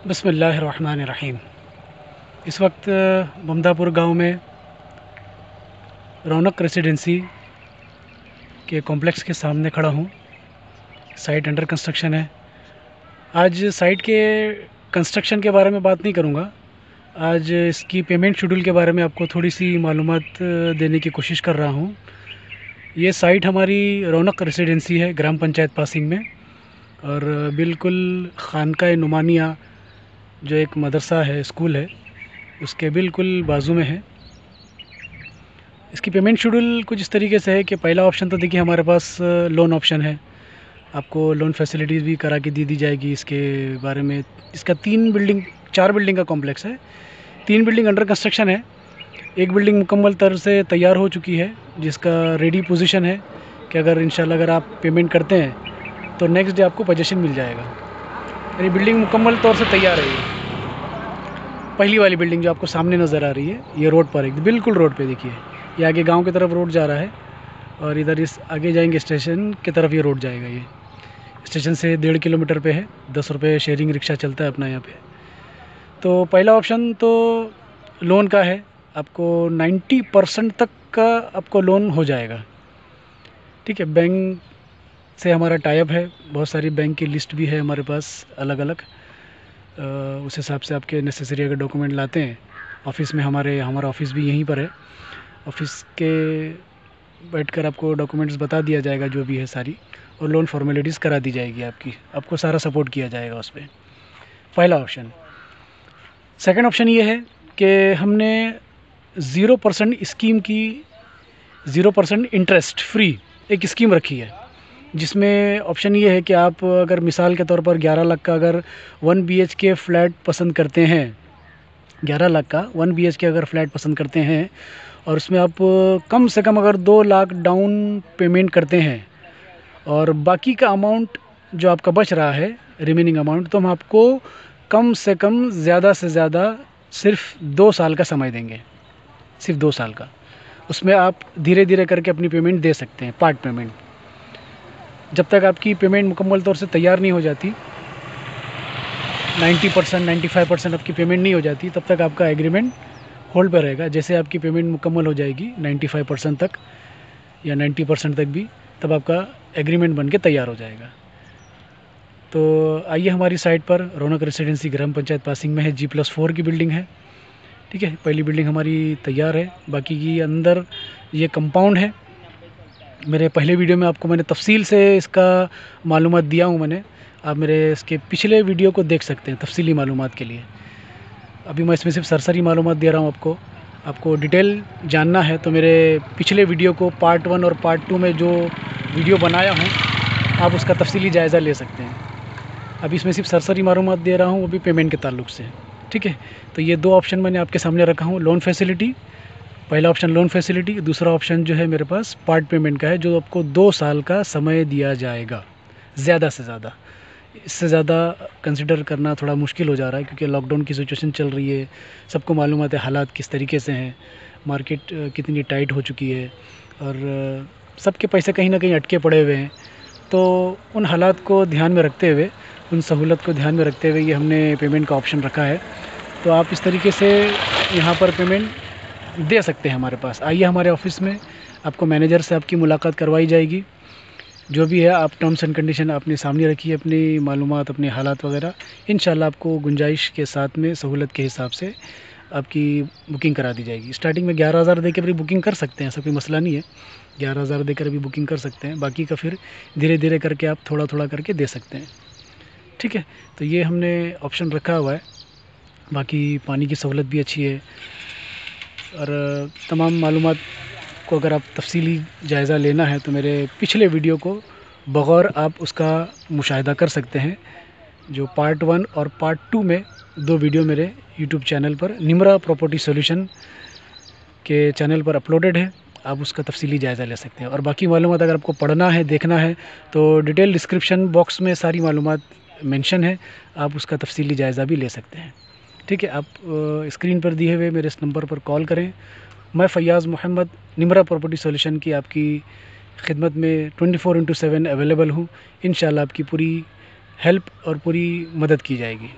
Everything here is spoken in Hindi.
बिस्मिल्लाहिर्रहमानिर्रहीम। इस वक्त बमदापुर गांव में रौनक रेसिडेंसी के कॉम्प्लेक्स के सामने खड़ा हूं। साइट अंडर कंस्ट्रक्शन है। आज साइट के कंस्ट्रक्शन के बारे में बात नहीं करूंगा। आज इसकी पेमेंट शेड्यूल के बारे में आपको थोड़ी सी मालूमात देने की कोशिश कर रहा हूं। ये साइट हमारी रौनक रेसिडेंसी है, ग्राम पंचायत पासिंग में, और बिल्कुल खानका नुमानिया जो एक मदरसा है, स्कूल है, उसके बिल्कुल बाजू में है। इसकी पेमेंट शेड्यूल कुछ इस तरीके से है कि पहला ऑप्शन तो देखिए हमारे पास लोन ऑप्शन है। आपको लोन फैसिलिटीज़ भी करा के दी जाएगी। इसके बारे में, इसका 4 बिल्डिंग का कॉम्प्लेक्स है। 3 बिल्डिंग अंडर कंस्ट्रक्शन है। एक बिल्डिंग मुकम्मल तरह से तैयार हो चुकी है, जिसका रेडी पोजीशन है कि अगर इंशाल्लाह अगर आप पेमेंट करते हैं तो नेक्स्ट डे आपको पोजीशन मिल जाएगा। यानी बिल्डिंग मुकम्मल तौर से तैयार है। ये पहली वाली बिल्डिंग जो आपको सामने नज़र आ रही है, ये रोड पर है, बिल्कुल रोड पे देखिए। ये आगे गांव की तरफ रोड जा रहा है और इधर इस आगे जाएंगे स्टेशन की तरफ ये रोड जाएगा। ये स्टेशन से 1.5 किलोमीटर पे है। 10 रुपये शेयरिंग रिक्शा चलता है अपना यहाँ पे। तो पहला ऑप्शन तो लोन का है। आपको 90% तक का आपको लोन हो जाएगा। ठीक है, बैंक से हमारा टाइप है। बहुत सारी बैंक की लिस्ट भी है हमारे पास अलग अलग। उस हिसाब से आपके नेसेसरी अगर डॉक्यूमेंट लाते हैं, ऑफ़िस में हमारा ऑफ़िस भी यहीं पर है। ऑफ़िस के बैठकर आपको डॉक्यूमेंट्स बता दिया जाएगा जो भी है सारी, और लोन फॉर्मेलिटीज़ करा दी जाएगी आपको सारा सपोर्ट किया जाएगा उस पर। पहला ऑप्शन। सेकंड ऑप्शन ये है कि हमने 0% स्कीम की, 0% इंटरेस्ट फ्री एक स्कीम रखी है, जिसमें ऑप्शन ये है कि आप अगर मिसाल के तौर पर 11 लाख का अगर 1 BHK फ्लैट पसंद करते हैं, 11 लाख का 1 BHK अगर फ्लैट पसंद करते हैं, और उसमें आप कम से कम अगर 2 लाख डाउन पेमेंट करते हैं और बाकी का अमाउंट जो आपका बच रहा है, रिमेनिंग अमाउंट, तो हम आपको कम से कम ज़्यादा से ज़्यादा सिर्फ 2 साल का समय देंगे। सिर्फ 2 साल का। उसमें आप धीरे धीरे करके अपनी पेमेंट दे सकते हैं, पार्ट पेमेंट। जब तक आपकी पेमेंट मुकम्मल तौर से तैयार नहीं हो जाती, 90% 95% आपकी पेमेंट नहीं हो जाती, तब तक आपका एग्रीमेंट होल्ड पर रहेगा। जैसे आपकी पेमेंट मुकम्मल हो जाएगी 95% तक या 90% तक भी, तब आपका एग्रीमेंट बन के तैयार हो जाएगा। तो आइए हमारी साइट पर, रौनक रेसिडेंसी ग्राम पंचायत पासिंग में है, G+4 की बिल्डिंग है। ठीक है, पहली बिल्डिंग हमारी तैयार है। बाकी की अंदर ये कंपाउंड है। मेरे पहले वीडियो में आपको मैंने तफसील से इसका मालूमात दिया हूँ मैंने। आप मेरे इसके पिछले वीडियो को देख सकते हैं तफसीली मालूमात के लिए। अभी मैं इसमें सिर्फ सरसरी मालूमात दे रहा हूँ आपको डिटेल जानना है तो मेरे पिछले वीडियो को पार्ट 1 और पार्ट 2 में जो वीडियो बनाया हूँ, आप उसका तफसीली जायज़ा ले सकते हैं। अभी इसमें सिर्फ सरसरी मालूमात दे रहा हूँ, वो भी पेमेंट के ताल्लुक से। ठीक है, तो ये 2 ऑप्शन मैंने आपके सामने रखा हूँ। लोन फैसिलिटी, पहला ऑप्शन लोन फैसिलिटी, दूसरा ऑप्शन जो है मेरे पास पार्ट पेमेंट का है, जो आपको 2 साल का समय दिया जाएगा ज़्यादा से ज़्यादा। इससे ज़्यादा कंसिडर करना थोड़ा मुश्किल हो जा रहा है, क्योंकि लॉकडाउन की सिचुएशन चल रही है। सबको मालूमात है हालात किस तरीके से हैं, मार्केट कितनी टाइट हो चुकी है, और सबके पैसे कहीं ना कहीं अटके पड़े हुए हैं। तो उन हालात को ध्यान में रखते हुए, उन सहूलत को ध्यान में रखते हुए ये हमने पेमेंट का ऑप्शन रखा है। तो आप इस तरीके से यहाँ पर पेमेंट दे सकते हैं हमारे पास। आइए हमारे ऑफ़िस में, आपको मैनेजर से आपकी मुलाकात करवाई जाएगी। जो भी है आप टर्म्स एंड कंडीशन अपने सामने रखिए, अपनी मालूमात, अपने हालात वगैरह। इंशाल्लाह आपको गुंजाइश के साथ में, सहूलत के हिसाब से आपकी बुकिंग करा दी जाएगी। स्टार्टिंग में 11,000 देकर भी बुकिंग कर सकते हैं, ऐसा कोई मसला नहीं है। 11,000 देकर भी बुकिंग कर सकते हैं। बाकी का फिर धीरे धीरे करके आप थोड़ा थोड़ा करके दे सकते हैं। ठीक है, तो ये हमने ऑप्शन रखा हुआ है। बाकी पानी की सहूलत भी अच्छी है, और तमाम मालूमात को अगर आप तफसीली जायज़ा लेना है तो मेरे पिछले वीडियो को बग़ौर आप उसका मुशाहिदा कर सकते हैं। जो पार्ट 1 और पार्ट 2 में 2 वीडियो मेरे यूट्यूब चैनल पर, निम्रा प्रॉपर्टी सॉल्यूशन के चैनल पर अपलोडेड है। आप उसका तफसीली जायज़ा ले सकते हैं। और बाकी मालूमात अगर आपको पढ़ना है, देखना है, तो डिटेल डिस्क्रिप्शन बॉक्स में सारी मालूमात मेंशन है, आप उसका तफसीली जायज़ा भी ले सकते हैं। ठीक है, आप स्क्रीन पर दिए हुए मेरे इस नंबर पर कॉल करें। मैं फ़याज़ मोहम्मद, निम्रा प्रॉपर्टी सॉल्यूशन की आपकी खिदमत में 24/7 अवेलेबल हूँ। इंशाल्लाह आपकी पूरी हेल्प और पूरी मदद की जाएगी।